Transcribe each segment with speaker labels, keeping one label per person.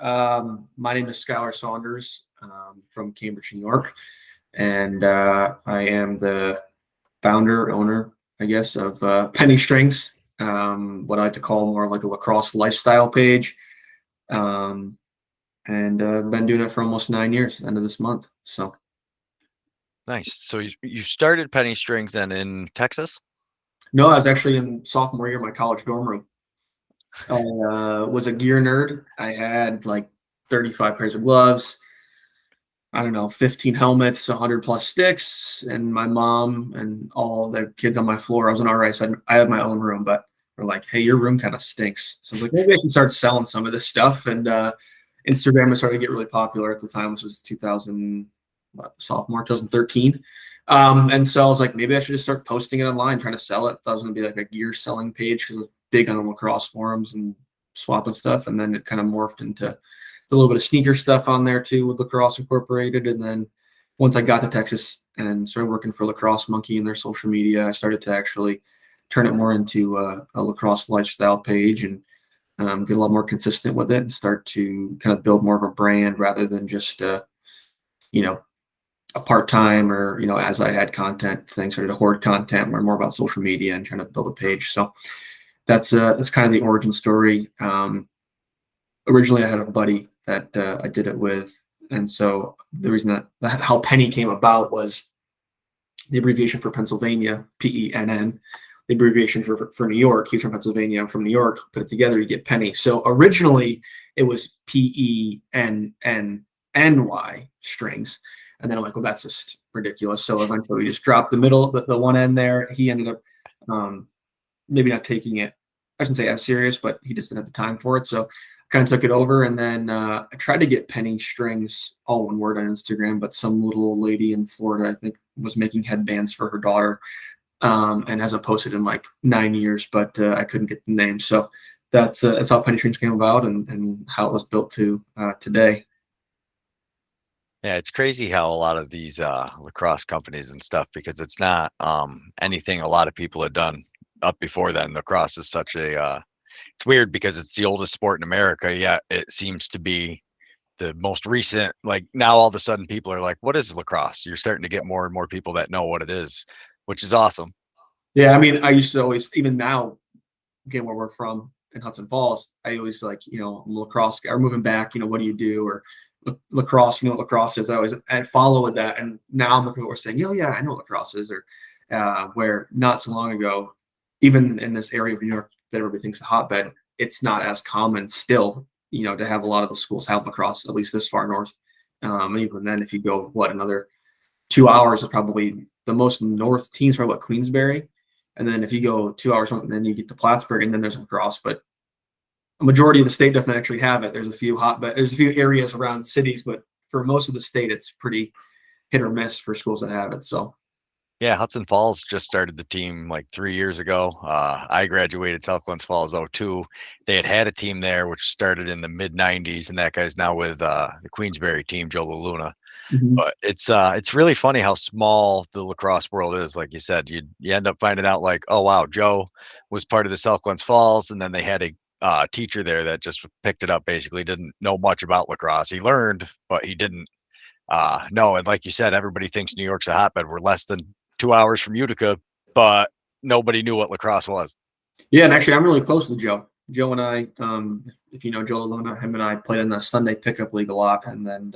Speaker 1: My name is Skyler Saunders from Cambridge, New York, and I am the founder, owner, I guess, of Penny Strings, what I like to call more like a lacrosse lifestyle page. Um, and I've been doing it for almost 9 years, end of this month. So,
Speaker 2: Nice. So you started Penny Strings then in Texas?
Speaker 1: no, I was actually in sophomore year of my college dorm room. I was a gear nerd. I had like 35 pairs of gloves. I don't know, 15 helmets, 100 plus sticks, and my mom and all the kids on my floor. I was an RA, so I had my own room, but we're like, hey, your room kind of stinks. So I was like, maybe I should start selling some of this stuff. And Instagram started to get really popular at the time, which was 2000, sophomore, 2013. And so I was like, maybe I should just start posting it online, trying to sell it. Thought it was going to be like a gear selling page because it was big on the lacrosse forums and swapping stuff. And then it kind of morphed into a little bit of sneaker stuff on there too with Lacrosse Incorporated. And then once I got to Texas and started working for Lacrosse Monkey and their social media, I started to actually turn it more into a lacrosse lifestyle page and get a lot more consistent with it and start to kind of build more of a brand rather than just, you know, a part-time or, as I had content things, started to hoard content, learn more about social media and trying to build a page. So that's kind of the origin story. Originally I had a buddy that I did it with. And so the reason that how Penny came about was the abbreviation for Pennsylvania, PENN, the abbreviation for New York. He's from Pennsylvania. I'm from New York. Put it together, you get Penny. So originally it was PENNY strings. And then I'm like, well, that's just ridiculous. So eventually we just dropped the middle, the one end there. He ended up maybe not taking it, I shouldn't say as serious, but he just didn't have the time for it. So kind of took it over. And then I tried to get Penny Strings, all one word, on Instagram, but some little old lady in Florida, I think, was making headbands for her daughter and hasn't posted in like 9 years, but I couldn't get the name. So that's how Penny Strings came about and how it was built to today.
Speaker 2: Yeah, it's crazy how a lot of these lacrosse companies and stuff, because it's not anything a lot of people had done up before then. Lacrosse is such a it's weird because it's the oldest sport in America, yet it seems to be the most recent. Like now all of a sudden people are like, what is lacrosse? You're starting to get more and more people that know what it is, which is awesome.
Speaker 1: Yeah, I mean, I used to always, even now, again, where we're from in Hudson Falls, I always like, I'm a lacrosse guy, or moving back, what do you do? Or lacrosse, what lacrosse is. I followed that. And now more people are saying, oh, yeah, I know what lacrosse is. Or where not so long ago, even in this area of New York that everybody thinks is a hotbed, it's not as common still, to have a lot of the schools have lacrosse, at least this far north. And even then, if you go, another 2 hours is probably the most north teams, probably Queensbury. And then if you go 2 hours north, and then you get to Plattsburgh, and then there's lacrosse. But a majority of the state doesn't actually have it. There's a few areas around cities, but for most of the state, it's pretty hit or miss for schools that have it. So
Speaker 2: yeah, Hudson Falls just started the team like 3 years ago. I graduated South Glens Falls 02. They had a team there which started in the mid 90s, and that guy's now with the Queensbury team, Joe LaLuna. But it's really funny how small the lacrosse world is. Like you said, you end up finding out like, oh wow, Joe was part of the South Glens Falls, and then they had a teacher there that just picked it up. Basically, didn't know much about lacrosse. He learned, but he didn't know. And like you said, everybody thinks New York's a hotbed. We're less than 2 hours from Utica, but nobody knew what lacrosse was.
Speaker 1: Yeah, and actually, I'm really close to Joe. Joe and I, if you know Joe Luna, him and I played in the Sunday pickup league a lot, and then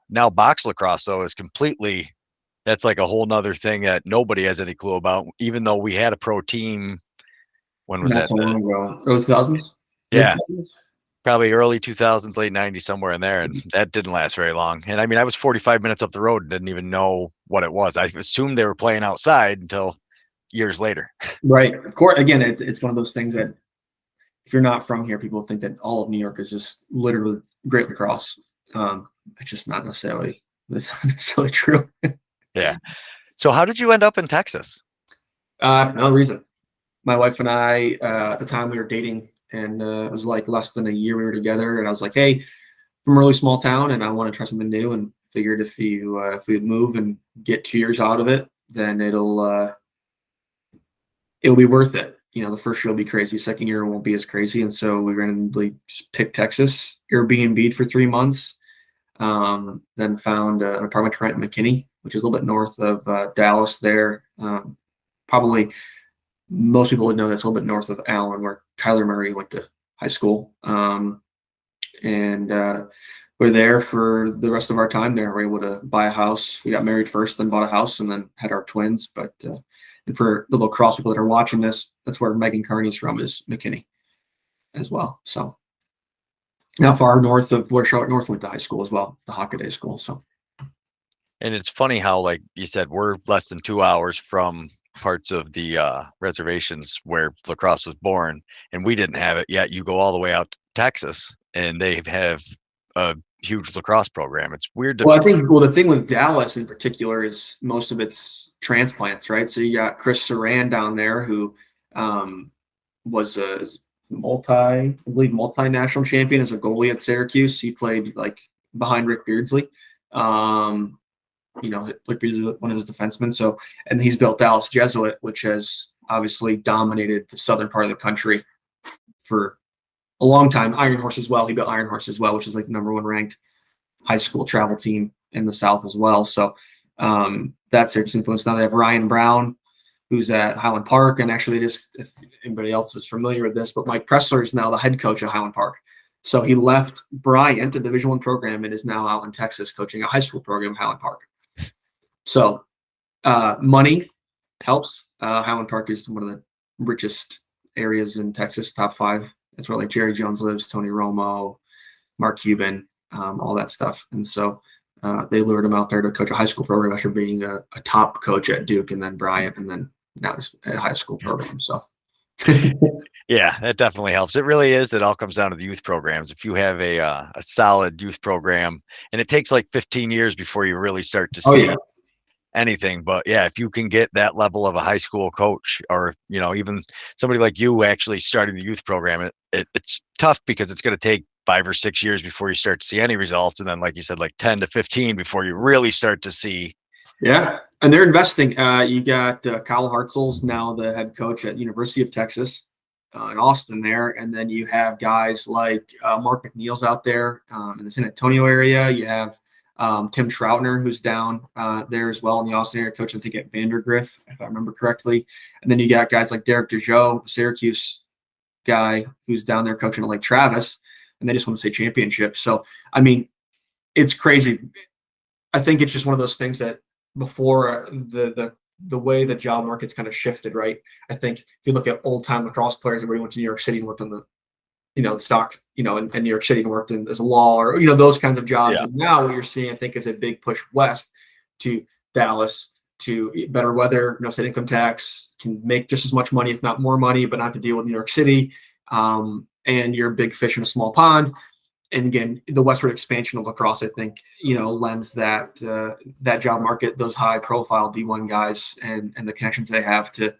Speaker 2: now box lacrosse though is completely, that's like a whole nother thing that nobody has any clue about. Even though we had a pro team, when was
Speaker 1: not
Speaker 2: that?
Speaker 1: so long ago, early 2000s.
Speaker 2: Yeah, probably early 2000s, late 90s, somewhere in there, and that didn't last very long. And I mean, I was 45 minutes up the road and didn't even know what it was. I assumed they were playing outside until years later.
Speaker 1: Right. Of course. Again, it's one of those things that if you're not from here, people think that all of New York is just literally great lacrosse. It's just not necessarily. That's not necessarily true.
Speaker 2: Yeah. So how did you end up in Texas?
Speaker 1: No reason. My wife and I, at the time we were dating, and it was like less than a year we were together. And I was like, hey, from a really small town, and I want to try something new. And figured if we would move and get 2 years out of it, then it'll be worth it. the first year will be crazy, second year won't be as crazy. And so we randomly just picked Texas, Airbnb'd for 3 months, then found an apartment to rent in McKinney, which is a little bit north of Dallas there. Probably most people would know that's a little bit north of Allen, where Kyler Murray went to high school. And we're there for the rest of our time there. We're able to buy a house. We got married first, then bought a house, and then had our twins. But and for the lacrosse people that are watching this, that's where Megan Carney's from, is McKinney as well. So not far north of where Charlotte North went to high school as well, the Hockaday School. So,
Speaker 2: And it's funny how, like you said, we're less than 2 hours from parts of the reservations where lacrosse was born, and we didn't have it yet. You go all the way out to Texas, and they have a huge lacrosse program. It's weird to.
Speaker 1: well, I think the thing with Dallas in particular is most of it's transplants, right? So you got Chris Saran down there, who was a multinational champion as a goalie at Syracuse. He played like behind Rick Beardsley. Rick Beardsley was one of his defensemen. So, and he's built Dallas Jesuit, which has obviously dominated the southern part of the country for a long time. Iron Horse as well. He built Iron Horse as well, which is like the #1 ranked high school travel team in the South as well. So that's Syracuse influence. Now they have Ryan Brown, who's at Highland Park. And actually, just if anybody else is familiar with this, but Mike Pressler is now the head coach at Highland Park. So he left Bryant, a Division I program, and is now out in Texas coaching a high school program at Highland Park. So money helps. Highland Park is one of the richest areas in Texas, top 5. That's where like Jerry Jones lives, Tony Romo, Mark Cuban, all that stuff. And so they lured him out there to coach a high school program after being a top coach at Duke, and then Bryant, and then now he's at a high school program. So
Speaker 2: Yeah, that definitely helps. It really is. It all comes down to the youth programs. If you have a solid youth program, and it takes like 15 years before you really start to see anything, but yeah, if you can get that level of a high school coach, or even somebody like you actually starting the youth program, it's tough because it's going to take 5 or 6 years before you start to see any results, and then like you said, like 10 to 15 before you really start to see.
Speaker 1: Yeah, and they're investing. You got Kyle Hartzell's now the head coach at University of Texas in Austin there, and then you have guys like Mark McNeil's out there in the San Antonio area. You have Tim Troutner, who's down there as well in the Austin area, coach I think at Vandergrift, if I remember correctly. And then you got guys like Derek DeJoe, Syracuse guy, who's down there coaching at Lake Travis, and they just want to say championship. So I mean, it's crazy. I think it's just one of those things that before the way the job market's kind of shifted, right? I think if you look at old time lacrosse players, everybody went to New York City and worked on the stock, in New York City and worked as a law, or those kinds of jobs.
Speaker 2: Yeah.
Speaker 1: And now what you're seeing, I think, is a big push west to Dallas, to better weather, no state income tax, can make just as much money, if not more money, but not have to deal with New York City. And you're a big fish in a small pond. And again, the westward expansion of lacrosse, I think, lends that job market, those high profile D1 guys and the connections they have to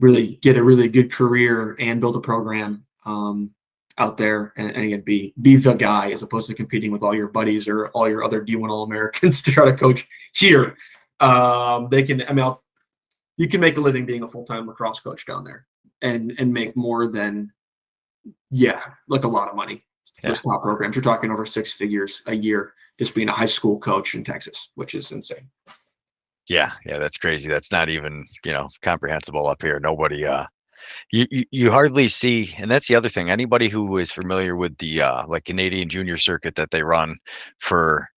Speaker 1: really get a really good career and build a program out there, and again, be the guy, as opposed to competing with all your buddies or all your other D1 All-Americans to try to coach here. You can make a living being a full-time lacrosse coach down there and make more than, like a lot of money. Those top programs, you're talking over 6 figures a year just being a high school coach in Texas, which is insane.
Speaker 2: Yeah, that's crazy. That's not even comprehensible up here. Nobody you hardly see, and that's the other thing. Anybody who is familiar with the like Canadian junior circuit that they run for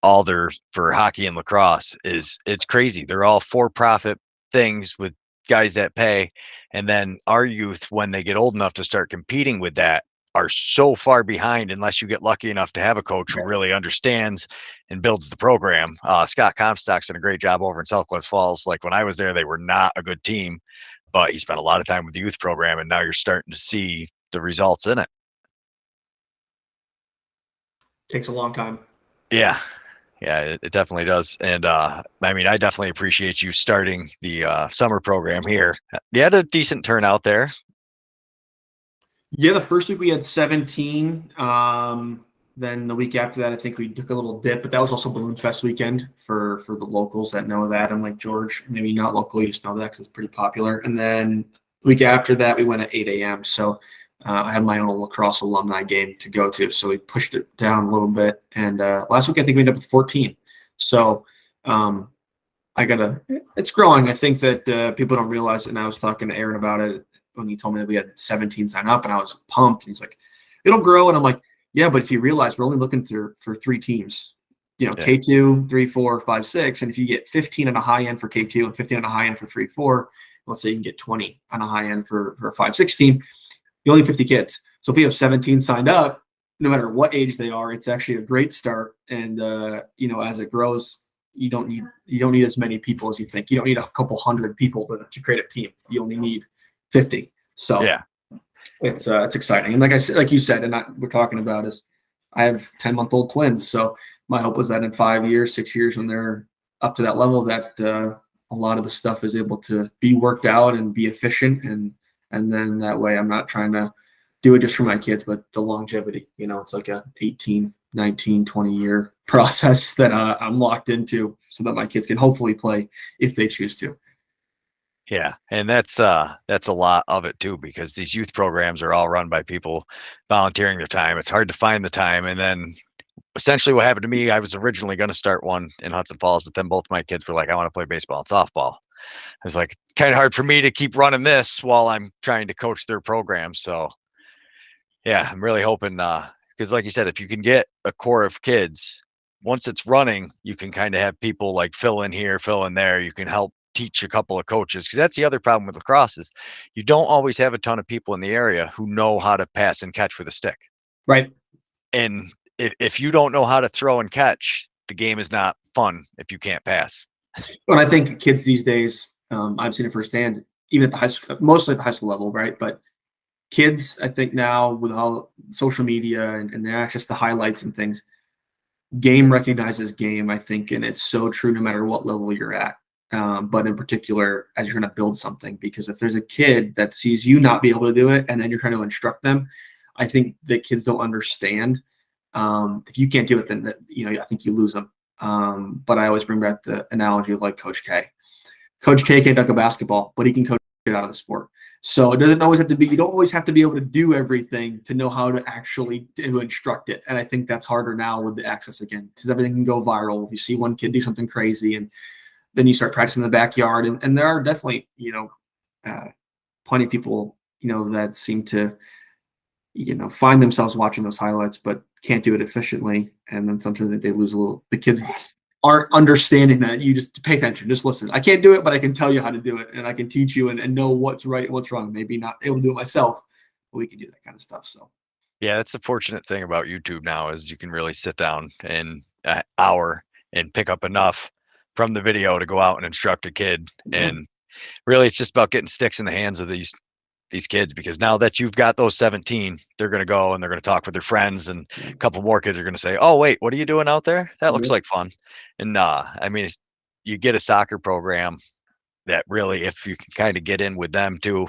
Speaker 2: hockey and lacrosse, it's crazy. They're all for-profit things with guys that pay, and then our youth, when they get old enough to start competing with that, are so far behind unless you get lucky enough to have a coach who really understands and builds the program. Scott Comstock's done a great job over in South Glens Falls. Like when I was there, they were not a good team, but he spent a lot of time with the youth program, and now you're starting to see the results in it.
Speaker 1: Takes a long time.
Speaker 2: Yeah, it definitely does. And I definitely appreciate you starting the summer program here. You had a decent turnout there.
Speaker 1: Yeah, the first week we had 17. Then the week after that, I think we took a little dip, but that was also Balloon Fest weekend for the locals that know that. I'm like, George, maybe not local, you just know that because it's pretty popular. And then week after that, we went at 8 a.m. So I had my own lacrosse alumni game to go to. So we pushed it down a little bit. And last week, I think we ended up with 14. So it's growing. I think that people don't realize it. And I was talking to Aaron about it when he told me that we had 17 sign up, and I was pumped. And he's like, it'll grow. And I'm like, yeah, but if you realize we're only looking for 3 teams, K2, 3, 4, 5, 6. And if you get 15 on a high end for K2 and 15 on a high end for 3, 4, let's say you can get 20 on a high end for a 5, 6 team, you only have 50 kids. So if we have 17 signed up, no matter what age they are, it's actually a great start. And, as it grows, you don't need as many people as you think. You don't need a couple hundred people to create a team. You only need 50. So
Speaker 2: yeah,
Speaker 1: it's exciting. And like you said, and we're talking about is I have 10-month-old twins. So my hope was that in 5 years, 6 years, when they're up to that level, that a lot of the stuff is able to be worked out and be efficient. And then that way I'm not trying to do it just for my kids, but the longevity, it's like a 18, 19, 20-year process that I'm locked into so that my kids can hopefully play if they choose to.
Speaker 2: Yeah. And that's a lot of it too, because these youth programs are all run by people volunteering their time. It's hard to find the time. And then essentially what happened to me, I was originally going to start one in Hudson Falls, but then both my kids were like, I want to play baseball and softball. It's like kind of hard for me to keep running this while I'm trying to coach their program. So yeah, I'm really hoping, because like you said, if you can get a core of kids, once it's running, you can kind of have people like fill in here, fill in there. You can help teach a couple of coaches, because that's the other problem with lacrosse is you don't always have a ton of people in the area who know how to pass and catch with a stick.
Speaker 1: Right.
Speaker 2: And if you don't know how to throw and catch, the game is not fun if you can't pass.
Speaker 1: Well, I think kids these days, I've seen it firsthand, even at the high school, mostly at the high school level, right? But kids, I think now with all social media and their access to highlights and things, game recognizes game, I think, and it's so true no matter what level you're at. But in particular, as you're going to build something, because if there's a kid that sees you not be able to do it and then you're trying to instruct them, I think that kids don't understand. If you can't do it, then I think you lose them. But I always bring back the analogy of like Coach K. Coach K can't dunk a basketball, but he can coach it out of the sport. So it doesn't always have to be, you don't always have to be able to do everything to know how to actually instruct it. And I think that's harder now with the access again, because everything can go viral. If you see one kid do something crazy and then you start practicing in the backyard, and there are definitely, plenty of people, that seem to, find themselves watching those highlights, but can't do it efficiently. And then sometimes they lose the kids aren't understanding that. You just pay attention, just listen. I can't do it, but I can tell you how to do it, and I can teach you and know what's right and what's wrong. Maybe not able to do it myself, but we can do that kind of stuff. So
Speaker 2: yeah, that's the fortunate thing about YouTube now is you can really sit down in an hour and pick up enough from the video to go out and instruct a kid.
Speaker 1: yeah.
Speaker 2: And really it's just about getting sticks in the hands of these kids, because now that you've got those 17, they're going to go and they're going to talk with their friends, and a couple more kids are going to say, oh wait, what are you doing out there? That looks like fun. And I mean, you get a soccer program that really, if you can kind of get in with them too,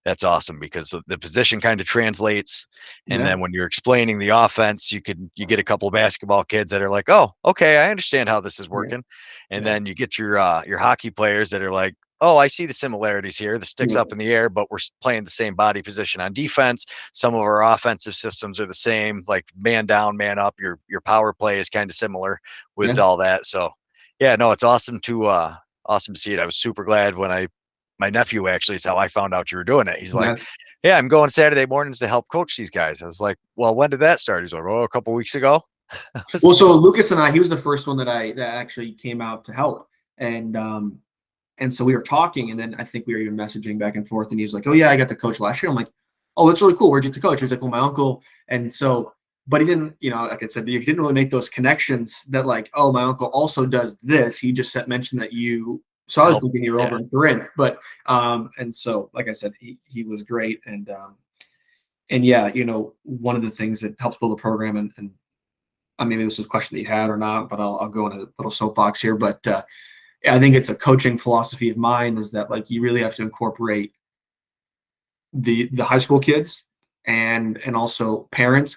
Speaker 2: that's awesome, because the position kind of translates. And then when you're explaining the offense, you get a couple of basketball kids that are like, oh, okay, I understand how this is working. And then you get your hockey players that are like, oh, I see the similarities here. The stick's up in the air, but we're playing the same body position on defense. Some of our offensive systems are the same, like man down, man up. Your power play is kind of similar with all that. So yeah, no, it's awesome to see it. I was super glad when my nephew actually is how I found out you were doing it. He's like, yeah, I'm going Saturday mornings to help coach these guys. I was like, well, when did that start? He's like, oh, a couple weeks ago.
Speaker 1: Well, so Lucas and he was the first one that actually came out to help. And so we were talking, and then I think we were even messaging back and forth, and he was like, oh yeah, I got to coach last year. I'm like, oh, that's really cool. Where'd you get to coach? He was like, well, my uncle. And so, but he didn't, like I said, he didn't really make those connections that like, oh, my uncle also does this. He just mentioned that you, so I was thinking you were over in Corinth, but, and so, like I said, he was great. And yeah, one of the things that helps build a program, and maybe this is a question that you had or not, but I'll go in a little soapbox here, but, I think it's a coaching philosophy of mine is that like you really have to incorporate the high school kids and also parents,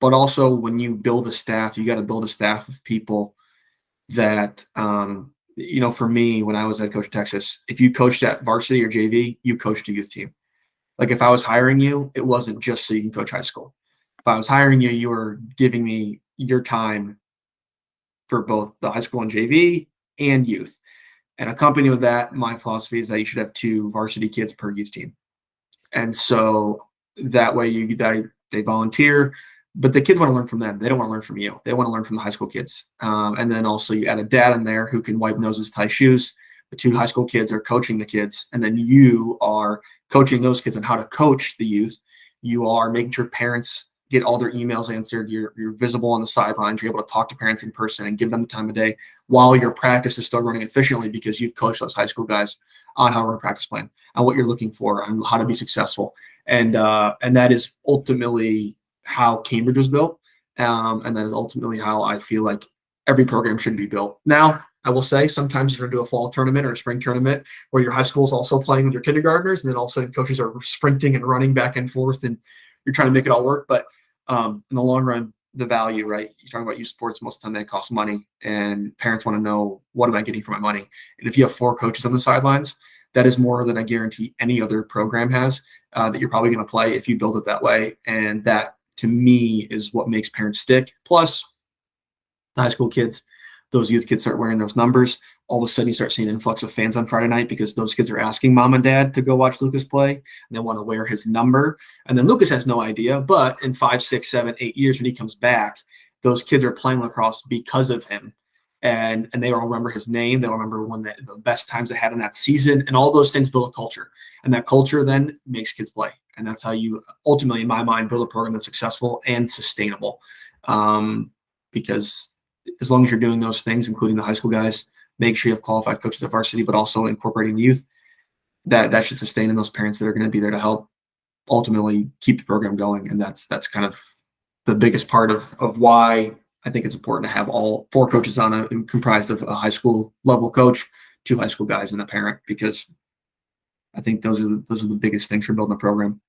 Speaker 1: but also when you build a staff, you got to build a staff of people that for me, when I was head coach of Texas, if you coached at varsity or JV, you coached a youth team. Like if I was hiring you, it wasn't just so you can coach high school. If I was hiring you, you were giving me your time for both the high school and JV and youth. And accompanied with that, my philosophy is that you should have 2 varsity kids per youth team. And so that way they volunteer, but the kids want to learn from them. They don't want to learn from you. They want to learn from the high school kids. And then also you add a dad in there who can wipe noses, tie shoes. The 2 high school kids are coaching the kids, and then you are coaching those kids on how to coach the youth. You are making sure parents get all their emails answered. You're visible on the sidelines. You're able to talk to parents in person and give them the time of day while your practice is still running efficiently because you've coached those high school guys on how to run a practice plan, on what you're looking for, on how to be successful. And that is ultimately how Cambridge was built. And that is ultimately how I feel like every program should be built. Now, I will say sometimes you're going to do a fall tournament or a spring tournament where your high school is also playing with your kindergartners, and then all of a sudden coaches are sprinting and running back and forth, and you're trying to make it all work. But in the long run, the value, right? You're talking about youth sports, most of the time they cost money, and parents want to know, what am I getting for my money? And if you have 4 coaches on the sidelines, that is more than I guarantee any other program has that you're probably going to play if you build it that way. And that, to me, is what makes parents stick. Plus, the high school kids, those youth kids start wearing those numbers. All of a sudden, you start seeing an influx of fans on Friday night because those kids are asking mom and dad to go watch Lucas play, and they want to wear his number. And then Lucas has no idea, but in 5, 6, 7, 8 years, when he comes back, those kids are playing lacrosse because of him. And they all remember his name. They'll remember the best times they had in that season, and all those things build a culture. And that culture then makes kids play. And that's how you ultimately, in my mind, build a program that's successful and sustainable. Because as long as you're doing those things, including the high school guys, make sure you have qualified coaches at varsity, but also incorporating the youth, that should sustain in those parents that are going to be there to help ultimately keep the program going. And that's kind of the biggest part of why I think it's important to have all 4 coaches comprised of a high school level coach, 2 high school guys, and a parent, because I think those are the biggest things for building a program.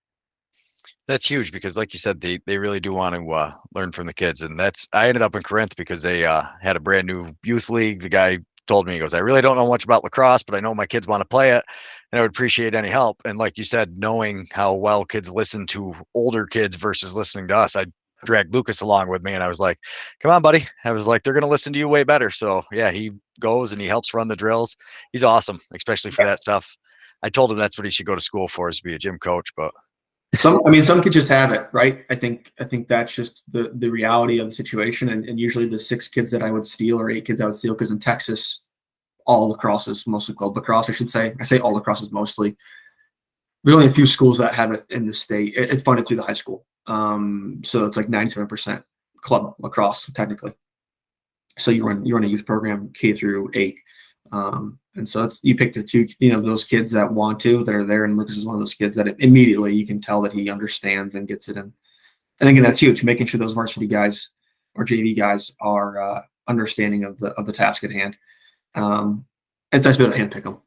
Speaker 2: That's huge because, like you said, they really do want to learn from the kids, and I ended up in Corinth because they had a brand new youth league. The guy told me, he goes, "I really don't know much about lacrosse, but I know my kids want to play it, and I would appreciate any help." And like you said, knowing how well kids listen to older kids versus listening to us, I dragged Lucas along with me, and I was like, "Come on, buddy." I was like, "They're going to listen to you way better." So yeah, he goes and he helps run the drills. He's awesome, especially for that stuff. I told him that's what he should go to school for, is to be a gym coach, but.
Speaker 1: Some kids just have it, right? I think that's just the reality of the situation. And usually the 6 kids that I would steal, or 8 kids I would steal, because in Texas, all lacrosse is mostly club lacrosse, I should say. I say all lacrosse is mostly. There's only a few schools that have it in the state. It's funded through the high school. So it's like 97% club lacrosse, technically. So you run a youth program K through 8. And so you pick the 2, those kids that are there. And Lucas is one of those kids that immediately you can tell that he understands and gets it in. And again, that's huge, making sure those varsity guys or JV guys are understanding of the task at hand. It's nice to be able to handpick them.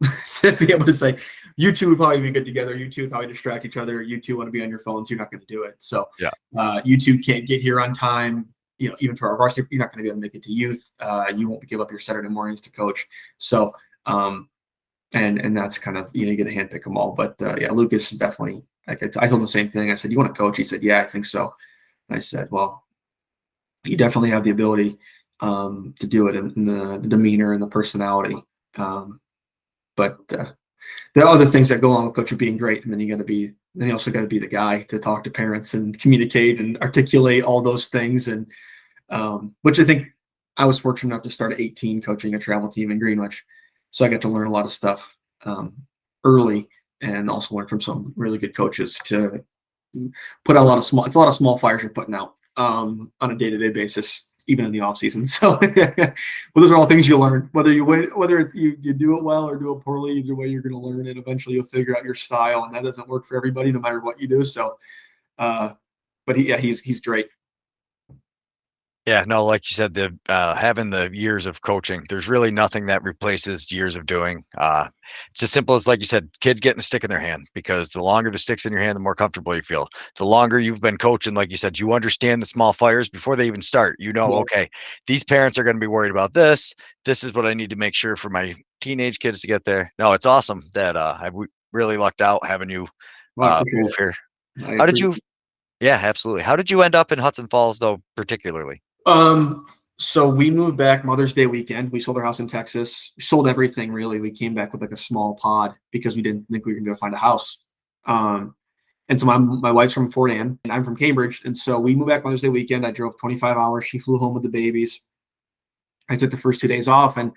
Speaker 1: To be able to say, you 2 would probably be good together. You 2 would probably distract each other. You 2 want to be on your phones. You're not going to do it. So
Speaker 2: Yeah.
Speaker 1: You 2 can't get here on time. Even for our varsity, you're not going to be able to make it to youth. You won't give up your Saturday mornings to coach. So, and that's kind of, you get to handpick them all. But Lucas is definitely, like I told him the same thing. I said, "You want to coach?" He said, "Yeah, I think so." And I said, "Well, you definitely have the ability to do it in the demeanor and the personality. But there are other things that go along with coaching being great. And then you also got to be the guy to talk to parents and communicate and articulate all those things. And which I think I was fortunate enough to start at 18 coaching a travel team in Greenwich. So I got to learn a lot of stuff early, and also learn from some really good coaches to put out it's a lot of small fires you're putting out on a day-to-day basis, even in the off season. So well, those are all things you learn, whether it's you do it well or do it poorly. Either way, you're going to learn it. Eventually you'll figure out your style, and that doesn't work for everybody, no matter what you do. So, but he's great.
Speaker 2: Yeah, no, like you said, having the years of coaching, there's really nothing that replaces years of doing. It's as simple as, like you said, kids getting a stick in their hand, because the longer the stick's in your hand, the more comfortable you feel. The longer you've been coaching, like you said, you understand the small fires before they even start. Okay, these parents are going to be worried about this. This is what I need to make sure for my teenage kids to get there. No, it's awesome that I really lucked out having you
Speaker 1: Well, I appreciate
Speaker 2: move
Speaker 1: it.
Speaker 2: here.
Speaker 1: I
Speaker 2: How did
Speaker 1: appreciate
Speaker 2: you? Yeah, absolutely. How did you end up in Hudson Falls though, particularly?
Speaker 1: So we moved back Mother's Day weekend. We sold our house in Texas. We sold everything really. We came back with like a small pod because we didn't think we were gonna be able to find a house. Um, and so my wife's from Fort Ann and I'm from Cambridge. And so we moved back Mother's Day weekend. I drove 25 hours. She flew home with the babies. I took the first 2 days off, and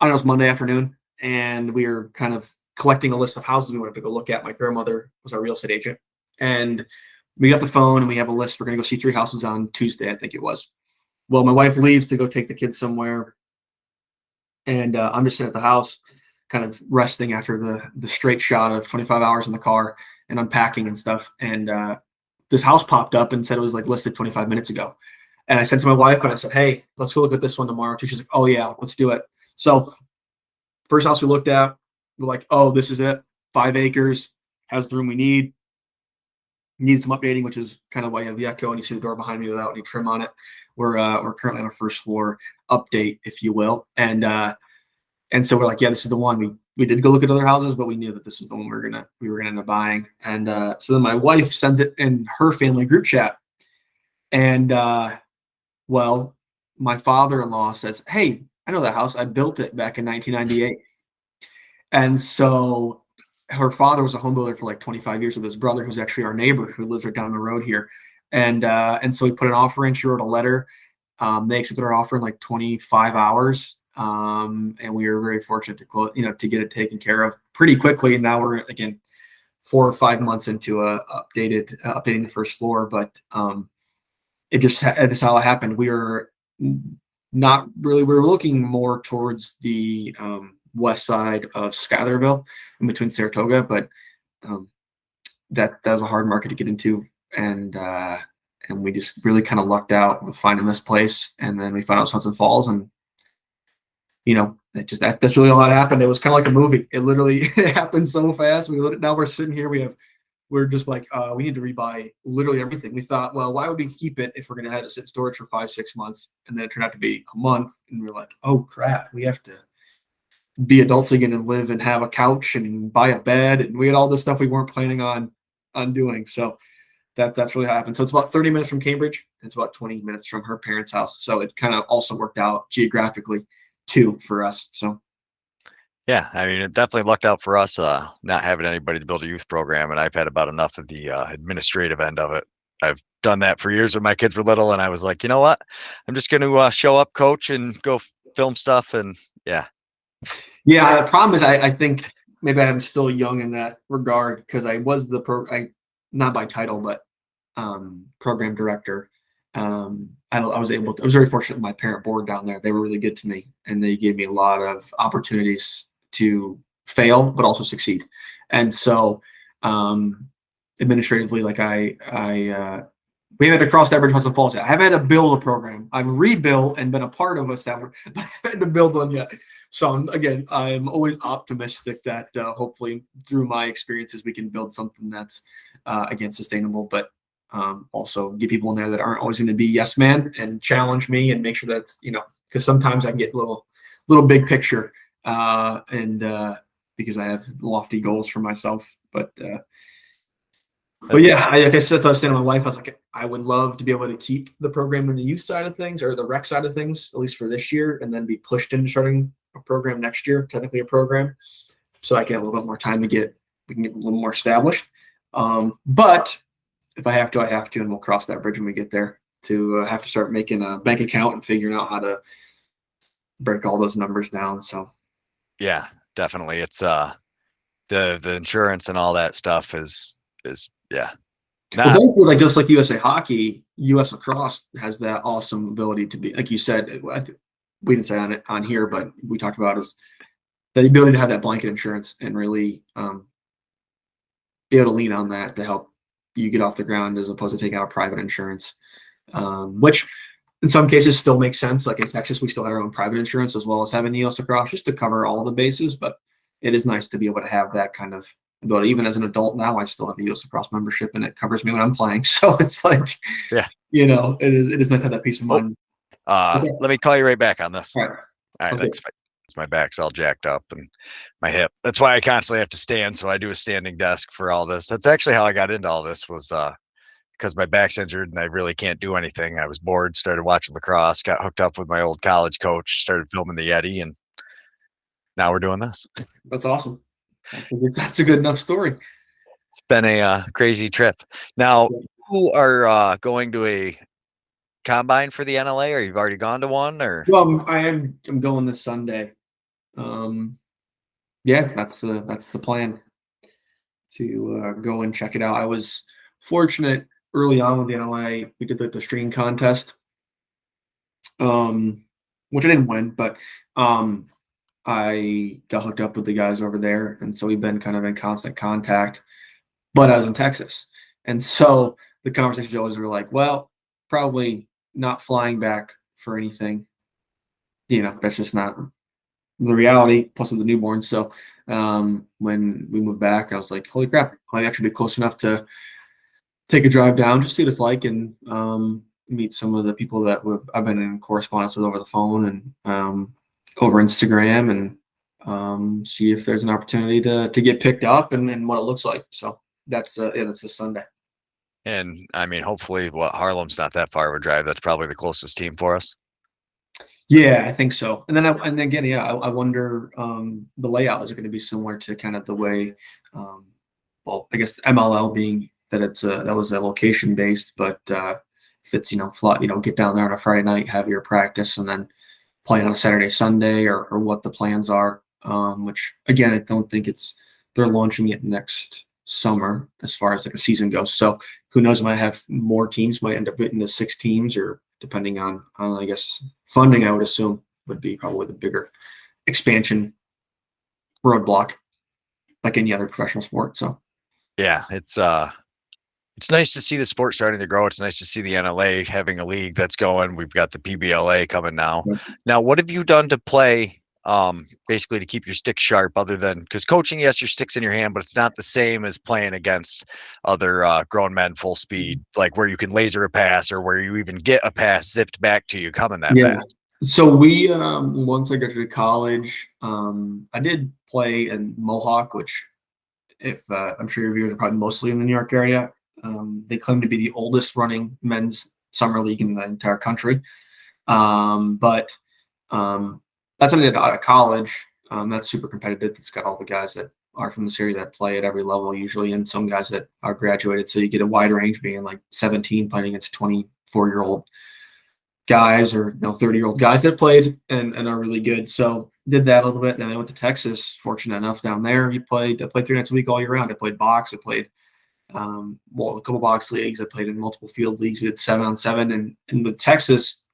Speaker 1: I don't know, it was Monday afternoon, and we were kind of collecting a list of houses we wanted to go look at. My grandmother was our real estate agent, and we got the phone and we have a list. We're going to go see 3 houses on Tuesday, I think it was. Well, my wife leaves to go take the kids somewhere, and I'm just sitting at the house, kind of resting after the straight shot of 25 hours in the car and unpacking and stuff. And this house popped up and said it was like listed 25 minutes ago. And I said to my wife, and I said, "Hey, let's go look at this one tomorrow." She's like, "Oh yeah, let's do it." So first house we looked at, we're like, "Oh, this is it. 5 acres, has the room we need. Needs some updating," which is kind of why you have the echo and you see the door behind me without any trim on it. We're currently on a first floor update, if you will, and so we're like, "Yeah, this is the one." We did go look at other houses, but we knew that this was the one we were gonna end up buying. And so then my wife sends it in her family group chat, and well, my father-in-law says, "Hey, I know that house. I built it back in 1998." And so her father was a home builder for like 25 years with his brother, who's actually our neighbor who lives right down the road here. And so we put an offer in. She wrote a letter. They accepted our offer in like 25 hours. And we were very fortunate to close, to get it taken care of pretty quickly. And now we're again 4 or 5 months into updating the first floor. But that's how it happened. We were not really. We were looking more towards the west side of Skylerville, in between Saratoga, but that was a hard market to get into, and we just really kind of lucked out with finding this place, and then we found out Hudson Falls, and that's really all that happened. It was kind of like a movie. It literally it happened so fast. Now we're sitting here. We're just like, we need to rebuy literally everything. We thought, well, why would we keep it if we're going to have it sit in storage for 5-6 months? And then it turned out to be a month. And we're like, oh crap, we have to be adults again and live and have a couch and buy a bed. And we had all this stuff we weren't planning on doing. So that's really happened. So it's about 30 minutes from Cambridge. And it's about 20 minutes from her parents' house. So it kind of also worked out geographically too for us. So.
Speaker 2: Yeah, I mean, it definitely lucked out for us, not having anybody to build a youth program, and I've had about enough of the administrative end of it. I've done that for years when my kids were little, and I was like, you know what? I'm just going to show up, coach, and go film stuff, and yeah.
Speaker 1: Yeah, the problem is I think maybe I'm still young in that regard because I was not by title, but program director. I was very fortunate with my parent board down there. They were really good to me, and they gave me a lot of opportunities to fail, but also succeed. And so, administratively, like we haven't had to cross that bridge Hudson Falls yet. I haven't had to build a program. I've rebuilt and been a part of but I haven't had to build one yet. So I'm always optimistic that hopefully through my experiences we can build something that's again sustainable, but also get people in there that aren't always going to be yes man and challenge me and make sure that's because sometimes I can get a little big picture and because I have lofty goals for myself, but yeah, I guess that's what I was saying to my wife. I was like, I would love to be able to keep the program in the youth side of things or the rec side of things, at least for this year, and then be pushed into starting a program next year, technically a program, so I can have a little bit more time we can get a little more established. But if I have to, I have to, and we'll cross that bridge when we get there to have to start making a bank account and figuring out how to break all those numbers down. So
Speaker 2: yeah, definitely. It's the insurance and all that stuff is yeah.
Speaker 1: Well, thankfully, like just like USA Hockey, US Lacrosse has that awesome ability to be, like you said, we didn't say on here, but we talked about is the ability to have that blanket insurance and really be able to lean on that to help you get off the ground as opposed to taking out private insurance, which in some cases still makes sense. Like in Texas, we still have our own private insurance as well as having the US Lacrosse just to cover all the bases. But it is nice to be able to have that kind of ability. Even as an adult now, I still have a US Lacrosse membership and it covers me when I'm playing. So it's like,
Speaker 2: yeah,
Speaker 1: it is nice to have that peace of mind.
Speaker 2: Okay. Let me call you right back on this.
Speaker 1: All right.
Speaker 2: All right,
Speaker 1: Okay.
Speaker 2: thanks. Bye. My back's all jacked up and my hip. That's why I constantly have to stand. So I do a standing desk for all this. That's actually how I got into all this was because my back's injured and I really can't do anything. I was bored, started watching lacrosse, got hooked up with my old college coach, started filming the Yeti, and now we're doing this.
Speaker 1: That's awesome. That's a good enough story.
Speaker 2: It's been a crazy trip. Now, you are going to a combine for the NLA, or you've already gone to one, or?
Speaker 1: Well, I'm going this Sunday. Yeah, that's the plan to go and check it out. I was fortunate early on with the NLA. We did the string contest, which I didn't win, but I got hooked up with the guys over there, and so we've been kind of in constant contact. But I was in Texas, and so the conversations always were like, "Well, probably not flying back for anything." That's just not the reality. Plus, of the newborn. So when we moved back, I was like, "Holy crap! I might actually be close enough to take a drive down, just see what it's like, and meet some of the people that I've been in correspondence with over the phone and over Instagram, and see if there's an opportunity to get picked up and what it looks like." So that's this Sunday.
Speaker 2: And I mean, hopefully, Harlem's not that far of a drive. That's probably the closest team for us.
Speaker 1: Yeah, I think so. And then again, yeah, I wonder the layout is it going to be similar to kind of the way, well, I guess MLL being that that was a location based, but if it's fly, get down there on a Friday night, have your practice, and then play on a Saturday, Sunday, or what the plans are. Which again, I don't think they're launching it next summer as far as like a season goes. So who knows? Might have more teams, might end up getting to 6 teams, or depending on I guess funding, I would assume would be probably the bigger expansion roadblock, like any other professional sport. So
Speaker 2: yeah, it's nice to see the sport starting to grow. It's nice to see the NLA having a league that's going. We've got the PBLA coming now. Now, what have you done to play basically to keep your stick sharp, other than because coaching, yes, your stick's in your hand, but it's not the same as playing against other grown men full speed, like where you can laser a pass or where you even get a pass zipped back to you coming that fast.
Speaker 1: So we once I graduated college, I did play in Mohawk, which if I'm sure your viewers are probably mostly in the New York area. They claim to be the oldest running men's summer league in the entire country. But that's what I did out of college. That's super competitive. It's got all the guys that are from this area that play at every level usually, and some guys that are graduated. So you get a wide range, being like 17 playing against 24-year-old guys, or 30-year-old guys that played and are really good. So did that a little bit. Then I went to Texas, fortunate enough down there. I played 3 nights a week all year round. I played box. I played a couple box leagues. I played in multiple field leagues. We did 7-on-7, and with Texas,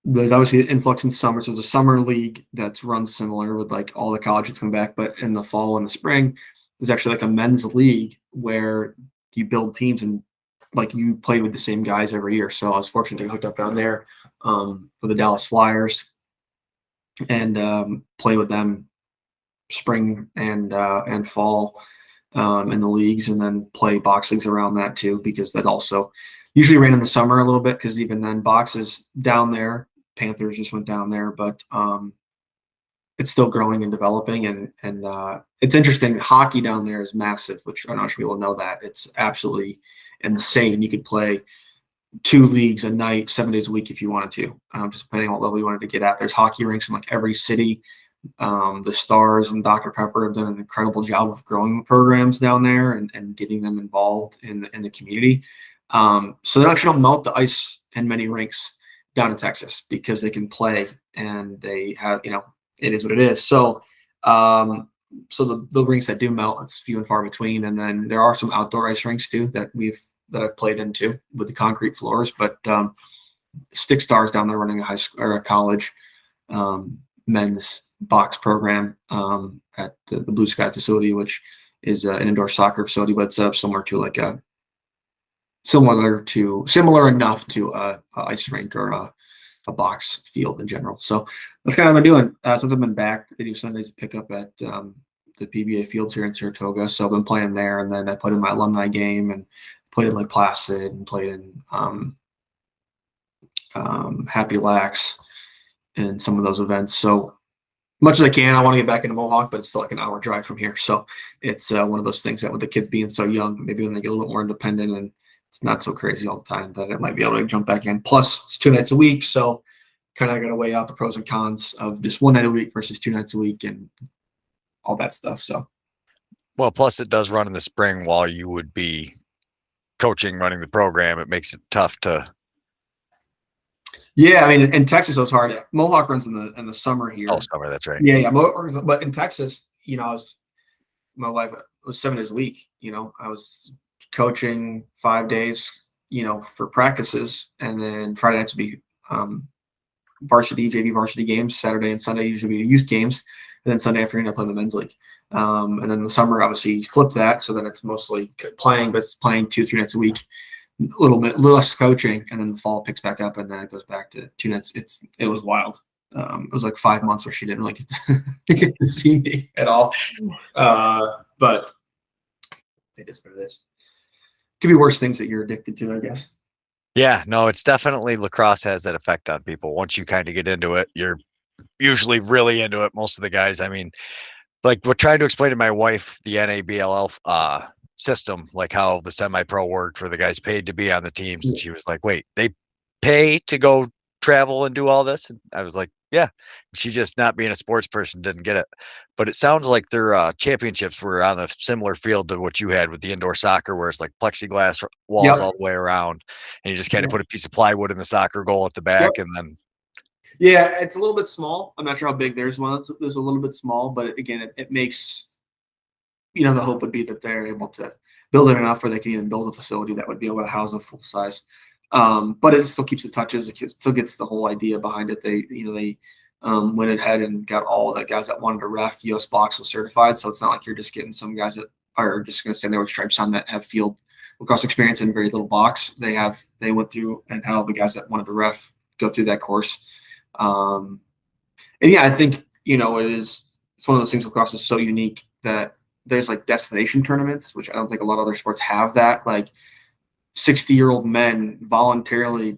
Speaker 1: there's obviously an influx in summer. So there's a summer league that's run similar with like all the colleges come back, but in the fall and the spring, there's actually like a men's league where you build teams and like you play with the same guys every year. So I was fortunate to get hooked up down there with the Dallas Flyers and play with them spring and fall in the leagues, and then play box leagues around that too, because that also usually ran in the summer a little bit, because even then boxes down there, Panthers just went down there, but it's still growing and developing, and it's interesting. Hockey down there is massive, which I'm not sure people know that. It's absolutely insane. You could play 2 leagues a night, 7 days a week if you wanted to, just depending on what level you wanted to get at. There's hockey rinks in like every city. The Stars and Dr. Pepper have done an incredible job of growing programs down there and getting them involved in the community. So they actually don't melt the ice in many rinks down in Texas, because they can play and they have, it is what it is. So, so the rinks that do melt, it's few and far between. And then there are some outdoor ice rinks too that I've played into with the concrete floors, but Stick Stars down there running a high school or a college men's box program at the Blue Sky facility, which is an indoor soccer facility, but it's similar to like a similar enough to a ice rink or a box field in general. So that's kind of what I've been doing since I've been back. They do Sundays pick up at the PBA fields here in Saratoga. So I've been playing there, and then I played in my alumni game and played in Lake Placid and played in Happy Lax, and some of those events. So much as I can, I want to get back into Mohawk, but it's still like an hour drive from here. So it's one of those things that with the kids being so young, maybe when they get a little bit more independent and it's not so crazy all the time, that it might be able to jump back in. Plus, it's 2 nights a week. So kind of got to weigh out the pros and cons of just 1 night a week versus 2 nights a week and all that stuff. So,
Speaker 2: Well, plus it does run in the spring while you would be coaching, running the program. It makes it tough to.
Speaker 1: yeah, I mean, in Texas, it was hard. Mohawk runs in the summer here.
Speaker 2: Oh, summer, that's right.
Speaker 1: Yeah, but in Texas, my wife was 7 days a week. I was coaching 5 days, for practices, and then Friday nights would be varsity, JV varsity games. Saturday and Sunday usually be youth games, and then Sunday afternoon I play in the men's league. And then the summer, obviously, flip that, so then it's mostly playing, but it's playing 2-3 nights a week. A little less coaching, and then the fall picks back up, and then it goes back to 2 nights. It was wild. It was like 5 months where she didn't really get to see me at all. But it is what it is. Could be worse things that you're addicted to, I guess.
Speaker 2: Yeah, no, it's definitely lacrosse has that effect on people. Once you kind of get into it, you're usually really into it. Most of the guys, I mean, like we're trying to explain to my wife the NABLL system, like how the semi-pro worked for the guys paid to be on the teams. And she was like, wait, they pay to go travel and do all this? And I was like, yeah. She just, not being a sports person, didn't get it. But it sounds like their championships were on a similar field to what you had with the indoor soccer, where it's like plexiglass walls all the way around, and you just kind of put a piece of plywood in the soccer goal at the back, and then.
Speaker 1: Yeah, it's a little bit small. I'm not sure how big theirs was. There's a little bit small, but again, it makes, the hope would be that they're able to build it enough where they can even build a facility that would be able to house a full size. But it still keeps the touches. It still gets the whole idea behind it. They went ahead and got all the guys that wanted to ref US box was certified. So it's not like you're just getting some guys that are just going to stand there with stripes on that have field lacrosse experience and very little box. They went through and had all the guys that wanted to ref go through that course. And yeah, I think, it's one of those things lacrosse is so unique that there's like destination tournaments, which I don't think a lot of other sports have that. Like 60-year-old men voluntarily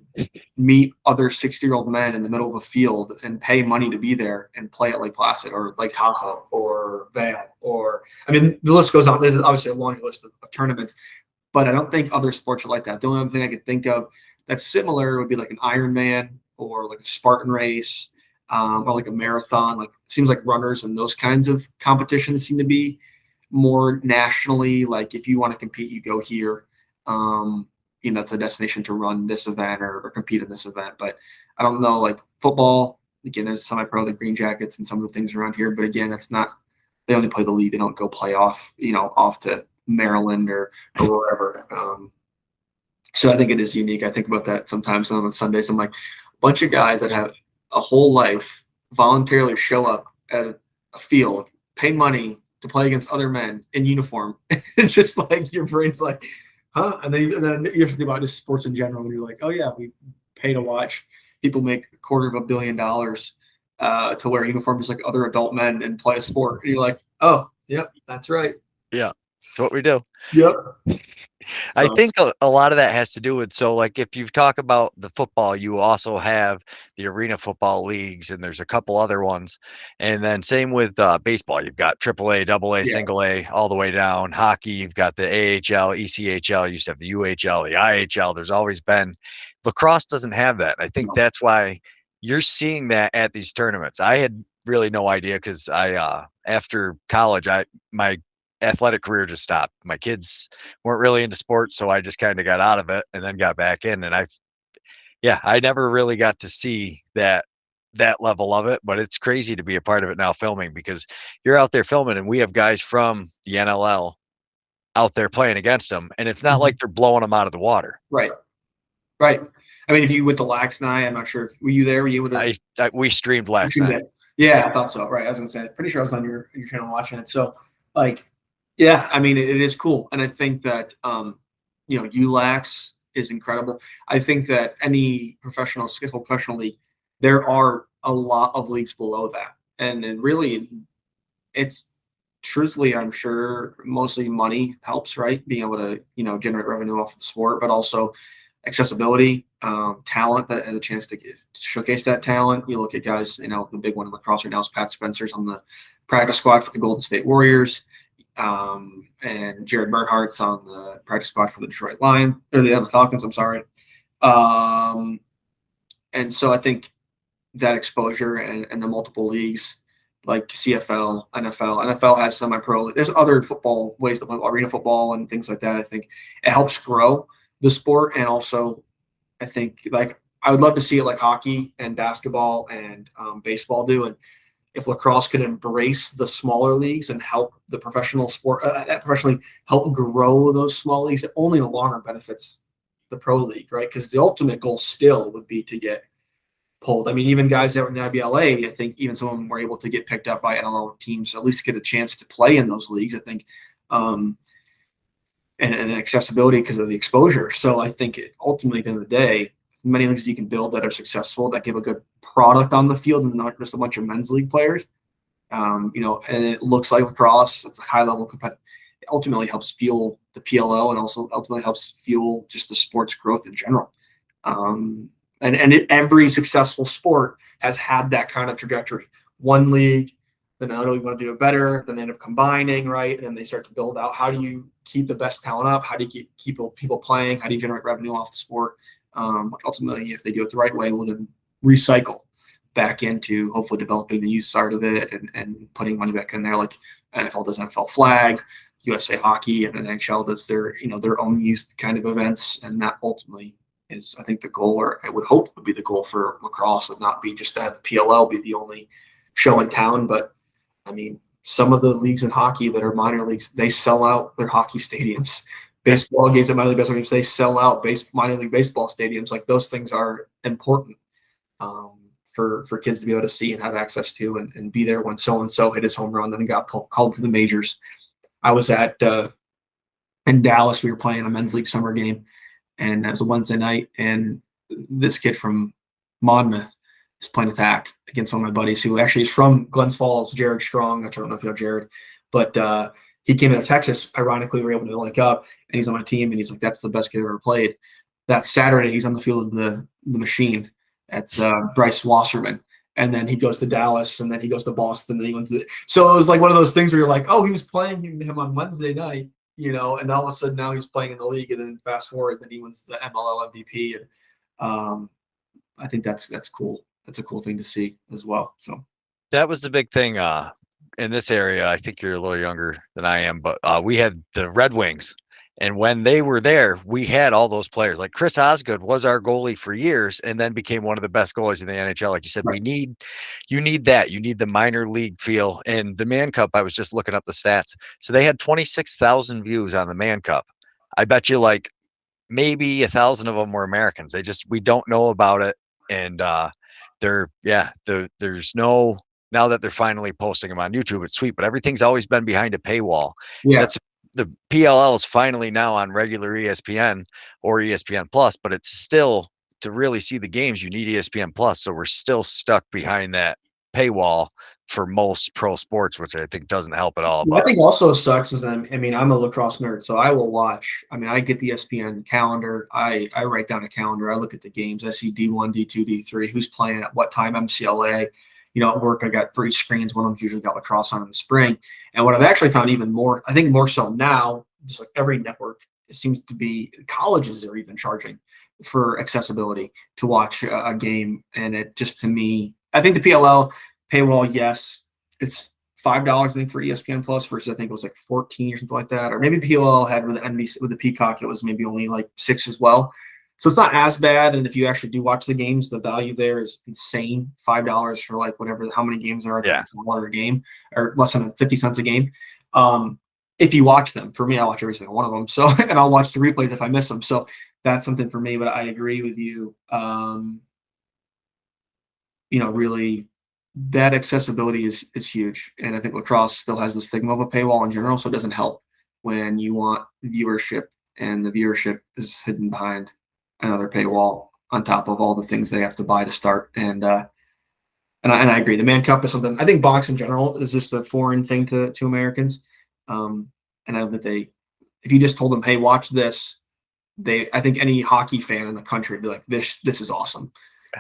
Speaker 1: meet other 60-year-old men in the middle of a field and pay money to be there and play at Lake Placid or Lake Tahoe or Vail, the list goes on. There's obviously a long list of tournaments, but I don't think other sports are like that. The only other thing I could think of that's similar would be like an Ironman or like a Spartan race, or like a marathon. Like it seems like runners and those kinds of competitions seem to be more nationally. Like if you want to compete, you go here. It's a destination to run this event or compete in this event. But I don't know, like football, again, there's semi-pro, the Green Jackets and some of the things around here. But again, it's not, they only play the league. They don't go play off to Maryland or wherever. So I think it is unique. I think about that sometimes on Sundays. I'm like, a bunch of guys that have a whole life voluntarily show up at a field, pay money to play against other men in uniform. It's just like your brain's like, huh? And then you have to think about just sports in general. And you're like, oh yeah, we pay to watch people make $250 million to wear uniforms like other adult men and play a sport. And you're like, oh, yep, that's right.
Speaker 2: Yeah, that's what we do.
Speaker 1: Yep.
Speaker 2: I think a lot of that has to do with, so like if you talk about the football, you also have the arena football leagues, and there's a couple other ones. And then same with baseball, you've got AAA, AA, single A, all the way down. Hockey, you've got the AHL, ECHL, you used to have the UHL, the IHL. There's always been. Lacrosse doesn't have that. I think that's why you're seeing that at these tournaments. I had really no idea, because I after college, my athletic career just stopped. My kids weren't really into sports, so I just kind of got out of it and then got back in. And I never really got to see that level of it, but it's crazy to be a part of it now filming, because you're out there filming and we have guys from the NLL out there playing against them, and it's not like they're blowing them out of the water.
Speaker 1: Right. I mean, if you went to Lax night, I'm not sure were you there? Were you able to?
Speaker 2: We streamed last night.
Speaker 1: Yeah, I thought so. Right. I was gonna say, pretty sure I was on your channel watching it. So like, yeah, I mean, it is cool. And I think that, ULAX is incredible. I think that any professional league, there are a lot of leagues below that. And then really, it's truthfully, I'm sure mostly money helps, right? Being able to, generate revenue off of the sport, but also accessibility, talent that has a chance to showcase that talent. You look at guys, the big one in lacrosse right now is Pat Spencer's on the practice squad for the Golden State Warriors. And Jared Bernhardt's on the practice squad for the Detroit Lions, or the Falcons, I'm sorry. And so I think that exposure and the multiple leagues like CFL, NFL has semi-pro. There's other football ways to play, arena football and things like that. I think it helps grow the sport. And also I think like I would love to see it like hockey and basketball and baseball do. And if lacrosse could embrace the smaller leagues and help the professional sport, professionally help grow those small leagues, it only in the long run benefits the pro league, right? Because the ultimate goal still would be to get pulled. I mean, even guys that were in the IBLA, I think even some of them were able to get picked up by NLL teams, at least get a chance to play in those leagues, I think, and accessibility because of the exposure. So I think ultimately, at the end of the day, as many leagues you can build that are successful, that give a good product on the field and not just a bunch of men's league players, and it looks like lacrosse, it's a high level competitive. It ultimately helps fuel the PLO and also ultimately helps fuel just the sport's growth in general. Every successful sport has had that kind of trajectory. One league, then I know you want to do it better, then they end up combining, right? And then they start to build out, how do you keep the best talent up? How do you keep people playing? How do you generate revenue off the sport? Ultimately, if they do it the right way, we'll then recycle back into hopefully developing the youth side of it and putting money back in there, like NFL does NFL flag, USA Hockey, and NHL does their own youth kind of events, and that ultimately is, I think, the goal, or I would hope would be the goal for lacrosse, would not be just to have PLL be the only show in town. But I mean, some of the leagues in hockey that are minor leagues, they sell out their hockey stadiums. Baseball games at minor league baseball games, they sell out minor league baseball stadiums. Like, those things are important for kids to be able to see and have access to, and be there when so-and-so hit his home run and got called to the majors. I was in Dallas, we were playing a men's league summer game, and it was a Wednesday night, and this kid from Monmouth is playing attack against one of my buddies who actually is from Glens Falls, Jared Strong. I don't know if you know Jared, but he came into Texas. Ironically, we were able to link up, and he's on my team, and he's like, that's the best kid I've ever played. That Saturday, he's on the field of the Machine. That's Bryce Wasserman. And then he goes to Dallas, and then he goes to Boston, and he wins it. So it was like one of those things where you're like, oh, he was playing him on Wednesday night, and all of a sudden now he's playing in the league, and then fast forward, then he wins the MLL MVP. And I think that's cool. That's a cool thing to see as well. So
Speaker 2: that was the big thing in this area. I think you're a little younger than I am, but we had the Red Wings. And when they were there, we had all those players. Like Chris Osgood was our goalie for years, and then became one of the best goalies in the NHL. Like you said,
Speaker 1: right.
Speaker 2: You need that. You need the minor league feel. And the Man Cup, I was just looking up the stats. So they had 26,000 views on the Man Cup. I bet you like maybe 1,000 of them were Americans. We don't know about it. And there's no, now that they're finally posting them on YouTube, it's sweet, but everything's always been behind a paywall.
Speaker 1: Yeah.
Speaker 2: The PLL is finally now on regular ESPN or ESPN Plus, but it's still, to really see the games, you need ESPN Plus. So we're still stuck behind that paywall for most pro sports, which I think doesn't help at all.
Speaker 1: What I think also sucks is, I'm a lacrosse nerd, so I will watch. I get the ESPN calendar. I write down a calendar. I look at the games. I see D1, D2, D3, who's playing at what time, MCLA. At work, I got 3 screens. One of them's usually got lacrosse on in the spring. And what I've actually found even more, I think more so now, just like every network, it seems to be colleges are even charging for accessibility to watch a game. And it just, to me, I think the PLL paywall, yes, it's $5, I think, for ESPN Plus versus I think it was like 14 or something like that. Or maybe PLL had with the NBC, with the Peacock, it was maybe only like 6 as well. So it's not as bad, and if you actually do watch the games, the value there is insane. $5 for like whatever, how many games there are, $1 a game, or less than 50 cents a game. If you watch them, for me, I watch every single one of them. So, and I'll watch the replays if I miss them. So that's something for me. But I agree with you. Really, that accessibility is huge, and I think lacrosse still has the stigma of a paywall in general, so it doesn't help when you want viewership, and the viewership is hidden behind another paywall on top of all the things they have to buy to start. And I agree. The Man Cup is something, I think box in general is just a foreign thing to Americans. And I know that if you just told them, hey, watch this, I think any hockey fan in the country would be like, this is awesome.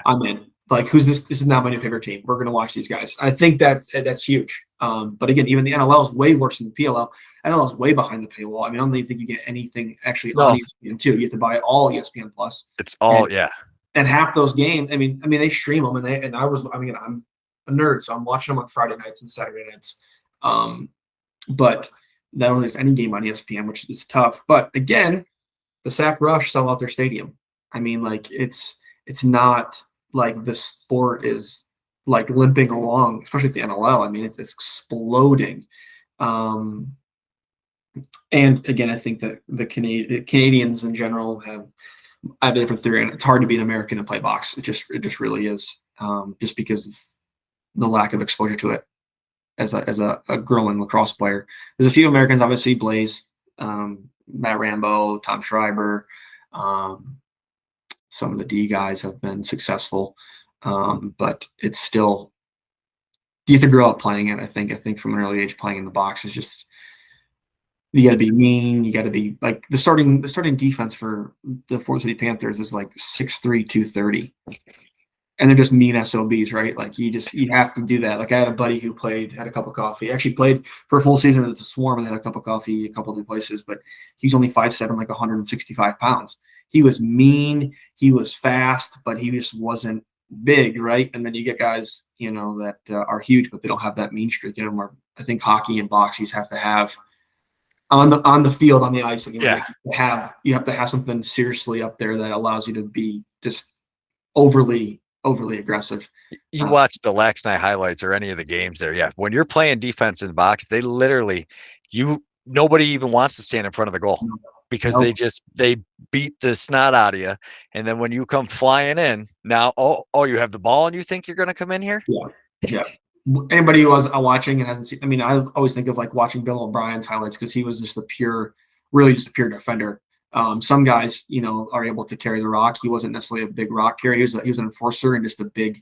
Speaker 1: I'm in. Like, who's this? This is not my new favorite team. We're going to watch these guys. I think that's huge. But again, even the NLL is way worse than the PLL. NLL is way behind the paywall. I mean, I don't even think you get anything actually on ESPN too. You have to buy all ESPN Plus.
Speaker 2: It's all
Speaker 1: And half those games, I mean, they stream them, and I'm a nerd, so I'm watching them on Friday nights and Saturday nights. But not only is any game on ESPN, which is tough. But again, the Sac Rush sell out their stadium. I mean, like it's not like the sport is like limping along, especially the NLL. I mean, it's exploding. And again, I think that the Canadians in general I have a different theory, and it's hard to be an American and play box. It just really is, just because of the lack of exposure to it as a growing lacrosse player. There's a few Americans, obviously Blaze, Matt Rambo, Tom Schreiber, some of the D guys have been successful, but it's still, you have to grow up playing it. I think from an early age, playing in the box is just, you got to be mean. You got to be like the starting defense for the Fort City Panthers is like 6'3", 230, and they're just mean SOBs, right? Like you have to do that. Like I had a buddy who had a cup of coffee. Actually played for a full season with the Swarm and had a cup of coffee a couple of places, but he was only 5'7", like 165 pounds. He was mean. He was fast, but he just wasn't big, right? And then you get guys, that are huge, but they don't have that mean streak. Where I think hockey and boxing have to have on the field, on the ice. You have to have something seriously up there that allows you to be just overly aggressive.
Speaker 2: You watch the Lax Night highlights or any of the games there. Yeah. When you're playing defense in the box, they literally, nobody even wants to stand in front of the goal because they beat the snot out of you. And then when you come flying in now, you have the ball and you think you're going to come in here.
Speaker 1: Yeah. Anybody who was watching and hasn't seen, I mean, I always think of like watching Bill O'Brien's highlights because he was just really just a pure defender. Some guys, are able to carry the rock. He wasn't necessarily a big rock carrier. He was an enforcer and just a big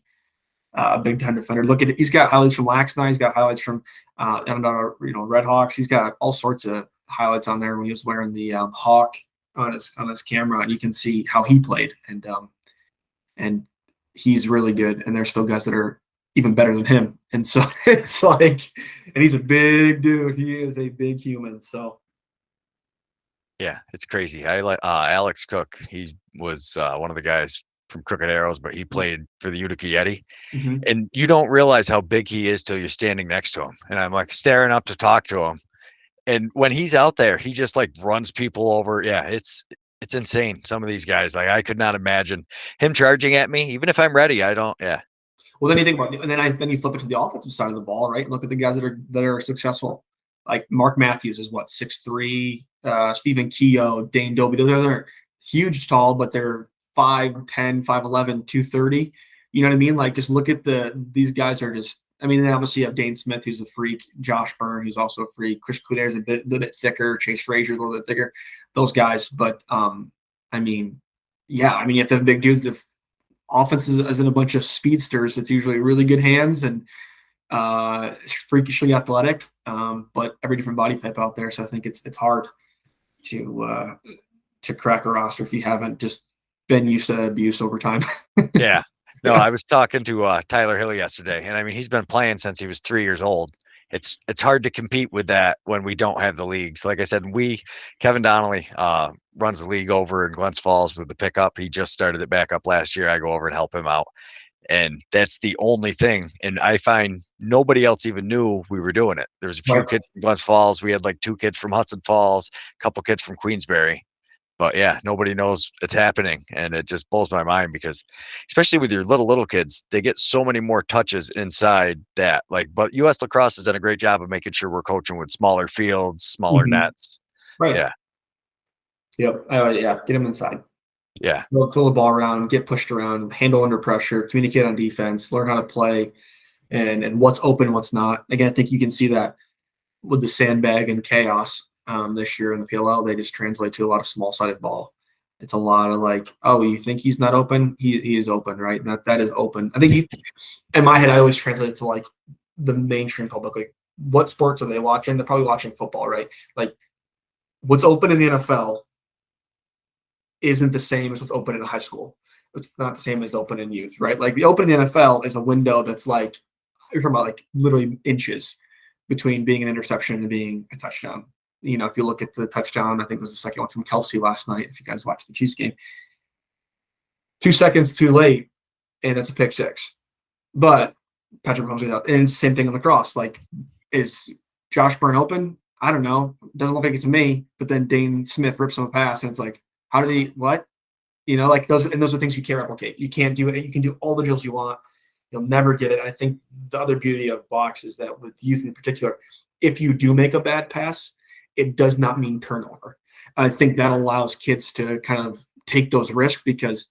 Speaker 1: time defender. Look at it. He's got highlights from Lax Night. He's got highlights from Red Hawks. He's got all sorts of highlights on there when he was wearing the hawk on his camera, and you can see how he played. And he's really good. And there's still guys that are even better than him. And so it's like, and he's a big dude. He is a big human. So.
Speaker 2: Yeah, it's crazy. I like Alex Cook. He was one of the guys from Crooked Arrows, but he played for the Utica Yeti.
Speaker 1: Mm-hmm.
Speaker 2: And you don't realize how big he is till you're standing next to him. And I'm like staring up to talk to him. And when he's out there, he just like runs people over. Yeah, it's insane. Some of these guys, like I could not imagine him charging at me, even if I'm ready. I don't. Yeah.
Speaker 1: Well, then you think about, and then you flip it to the offensive side of the ball, right? Look at the guys that are successful. Like Mark Matthews is 6'3", Stephen Keogh, Dane Dobie. Those are huge, tall, but they're 5'10", 5'11", 230. You know what I mean? Like just look at these guys are just. I mean, then obviously you have Dane Smith, who's a freak. Josh Byrne, who's also a freak. Chris Couder's a little bit thicker. Chase Frazier's a little bit thicker. Those guys, but I mean, you have to have big dudes. If offense isn't a bunch of speedsters, it's usually really good hands and freakishly athletic. But every different body type out there, so I think it's hard to crack a roster if you haven't just been used to abuse over time.
Speaker 2: Yeah. No, I was talking to Tyler Hill yesterday, and I mean he's been playing since he was 3 years old. It's hard to compete with that when we don't have the leagues. Like I said, Kevin Donnelly runs the league over in Glens Falls with the pickup. He just started it back up last year. I go over and help him out, and that's the only thing. And I find nobody else even knew we were doing it. There was a few kids from Glens Falls. We had like 2 kids from Hudson Falls, a couple kids from Queensbury. But yeah, nobody knows it's happening, and it just blows my mind because, especially with your little kids, they get so many more touches inside that. But U.S. Lacrosse has done a great job of making sure we're coaching with smaller fields, smaller nets.
Speaker 1: Right.
Speaker 2: Yeah.
Speaker 1: Yep. Get them inside.
Speaker 2: Yeah.
Speaker 1: Throw the ball around, get pushed around, handle under pressure, communicate on defense, learn how to play, and what's open, what's not. Again, I think you can see that with the sandbag and chaos. This year in the PLL, they just translate to a lot of small-sided ball. It's a lot of like, oh, you think he's not open? He is open, right? And that is open. I think in my head, I always translate it to like the mainstream public. Like, what sports are they watching? They're probably watching football, right? Like, what's open in the NFL isn't the same as what's open in high school. It's not the same as open in youth, right? Like the open in the NFL is a window that's like, you're talking about like literally inches between being an interception and being a touchdown. If you look at the touchdown, I think it was the second one from Kelsey last night. If you guys watched the Chiefs game, 2 seconds too late, and that's a pick six. But Patrick Mahomes out, and same thing on lacrosse. Like, is Josh Byrne open? I don't know. Doesn't look like it to me. But then Dane Smith rips him a pass, and it's like, how did he? What? Like those are things you can't replicate. You can't do it. You can do all the drills you want. You'll never get it. I think the other beauty of box is that with youth in particular, if you do make a bad pass, it does not mean turnover. I think that allows kids to kind of take those risks because,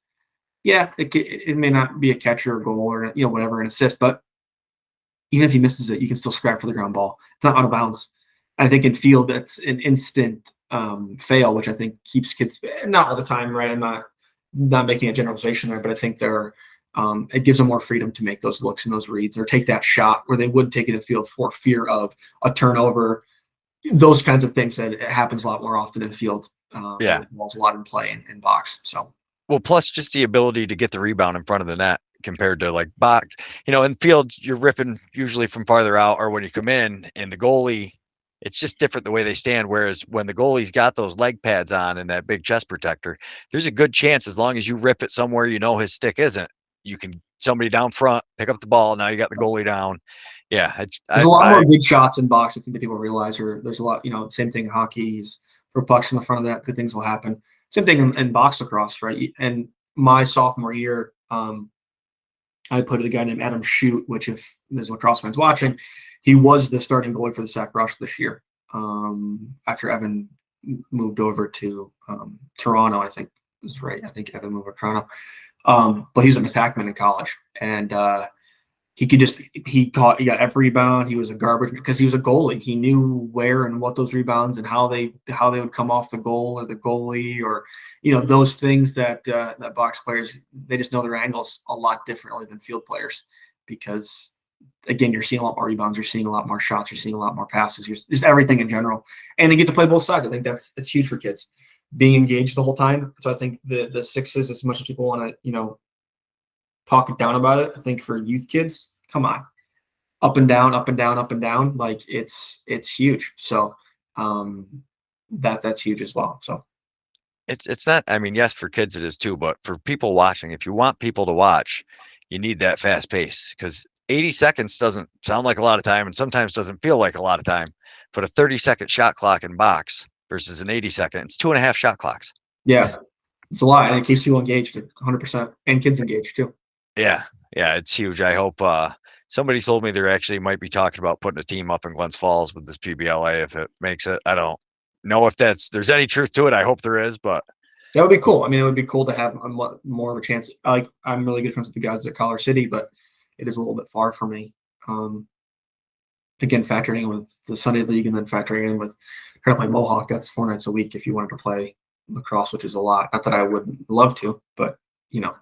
Speaker 1: yeah, it may not be a catch or a goal or whatever, an assist, but even if he misses it, you can still scrap for the ground ball. It's not out of bounds. I think in field that's an instant fail, which I think keeps kids, not all the time, right? I'm not making a generalization there, but I think it gives them more freedom to make those looks and those reads or take that shot where they wouldn't take it in field for fear of a turnover. Those kinds of things that it happens a lot more often in field.
Speaker 2: Yeah.
Speaker 1: There's a lot in play in box. So,
Speaker 2: well, plus just the ability to get the rebound in front of the net compared to like box, in field, you're ripping usually from farther out, or when you come in and the goalie, it's just different the way they stand. Whereas when the goalie's got those leg pads on and that big chest protector, there's a good chance as long as you rip it somewhere, his stick isn't, you can somebody down front, pick up the ball. Now you got the goalie down. Yeah.
Speaker 1: There's a lot more good shots in box. I think that people realize, or there's a lot, same thing in hockey for pucks in the front of that, good things will happen. Same thing in box lacrosse, right? And my sophomore year, I put a guy named Adam Shute, which if there's lacrosse fans watching, he was the starting goalie for the Sac Rush this year. After Evan moved over to Toronto, I think is right. I think Evan moved to Toronto. But he was an attackman in college, and he got every rebound. He was a garbage because he was a goalie. He knew where and what those rebounds and how they would come off the goal or the goalie or those things that box players, they just know their angles a lot differently than field players because again, you're seeing a lot more rebounds, you're seeing a lot more shots, you're seeing a lot more passes, just everything in general, and they get to play both sides. I think it's huge for kids being engaged the whole time. So I think the sixes, as much as people want to talk it down about it, I think for youth kids, come on, up and down, up and down, up and down, like it's huge. So that's huge as well. So
Speaker 2: it's not, I mean, yes, for kids it is too, but for people watching, if you want people to watch, you need that fast pace because 80 seconds doesn't sound like a lot of time and sometimes doesn't feel like a lot of time, but a 30-second shot clock in box versus an 80-second, it's 2.5 shot clocks.
Speaker 1: Yeah, it's a lot, and it keeps people engaged 100%, and kids engaged too.
Speaker 2: Yeah, it's huge. I hope somebody told me there actually might be talking about putting a team up in Glens Falls with this PBLA if it makes it. I don't know if there's any truth to it. I hope there is, but
Speaker 1: that would be cool. I mean, it would be cool to have more of a chance. I'm really good friends with the guys at Collar City, but it is a little bit far for me. Again, factoring in with the Sunday League and then factoring in with trying to play Mohawk, that's 4 nights a week if you wanted to play lacrosse, which is a lot. Not that I wouldn't love to, but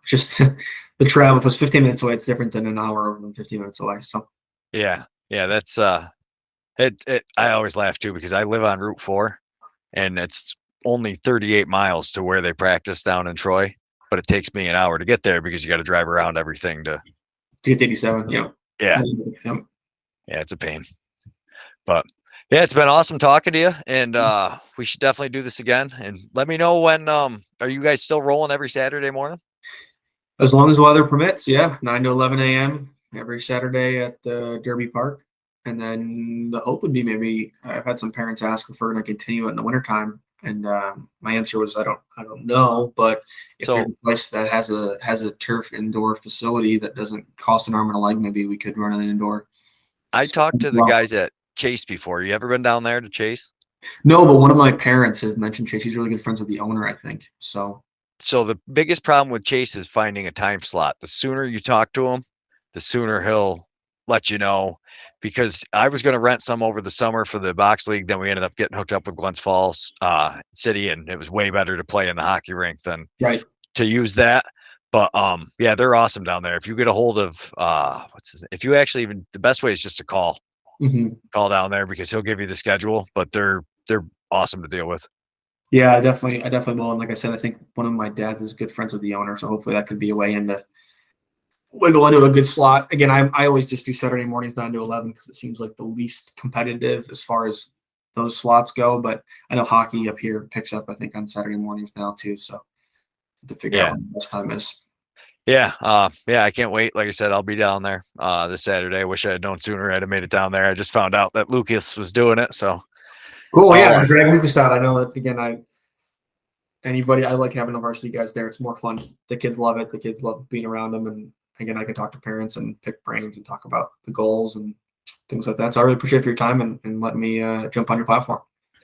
Speaker 1: just the travel. If it was 15 minutes away, it's different than an hour and 15 minutes away. So
Speaker 2: yeah, that's it. I always laugh too because I live on Route 4, and it's only 38 miles to where they practice down in Troy, but it takes me an hour to get there because you got to drive around everything to
Speaker 1: get to 87. Yeah.
Speaker 2: Yeah, it's a pain, but yeah, it's been awesome talking to you, and we should definitely do this again. And let me know when. Are you guys still rolling every Saturday morning?
Speaker 1: As long as the weather permits, yeah, 9 to 11 a.m. every Saturday at the Derby Park. And then the hope would be maybe I've had some parents ask if we're going to continue it in the wintertime. And my answer was I don't know, but if there's a place that has a turf indoor facility that doesn't cost an arm and a leg, maybe we could run an indoor.
Speaker 2: I talked to the guys at Chase before. You ever been down there to Chase?
Speaker 1: No, but one of my parents has mentioned Chase. He's really good friends with the owner, I think. So
Speaker 2: the biggest problem with Chase is finding a time slot. The sooner you talk to him, the sooner he'll let you know. Because I was going to rent some over the summer for the box league. Then we ended up getting hooked up with Glens Falls City, and it was way better to play in the hockey rink than to use that. But yeah, they're awesome down there. If you get a hold of if you actually even the best way is just to call down there because he'll give you the schedule. But they're awesome to deal with.
Speaker 1: Yeah, I definitely will. And like I said, I think one of my dads is good friends with the owner, so hopefully that could be a way in to wiggle into a good slot. Again, I always just do Saturday mornings 9 to 11 because it seems like the least competitive as far as those slots go. But I know hockey up here picks up, I think, on Saturday mornings now too. So to figure out
Speaker 2: Yeah.
Speaker 1: when the best time is.
Speaker 2: Yeah. Yeah, I can't wait. Like I said, I'll be down there this Saturday. I wish I had known sooner. I'd have made it down there. I just found out that Lucas was doing it. So
Speaker 1: Cool.
Speaker 2: I'll
Speaker 1: Yeah, Greg Lucas out. I know that again. I like having the varsity guys there. It's more fun. The kids love it. The kids love being around them. And again, I can talk to parents and pick brains and talk about the goals and things like that. So I really appreciate for your time and letting me jump on your platform.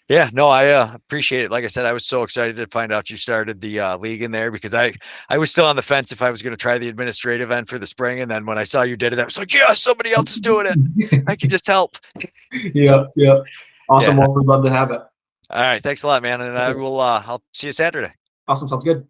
Speaker 2: Yeah, no, I appreciate it. Like I said, I was so excited to find out you started the league in there because I was still on the fence if I was going to try the administrative end for the spring, and then when I saw you did it, I was like, yeah, somebody else is doing it. I can just help. So
Speaker 1: Yeah, yeah. Awesome.
Speaker 2: yeah.
Speaker 1: Well, we'd love to have it.
Speaker 2: All right, thanks a lot, man, and I
Speaker 1: Okay.
Speaker 2: will. I'll see you Saturday.
Speaker 1: Awesome. Sounds good.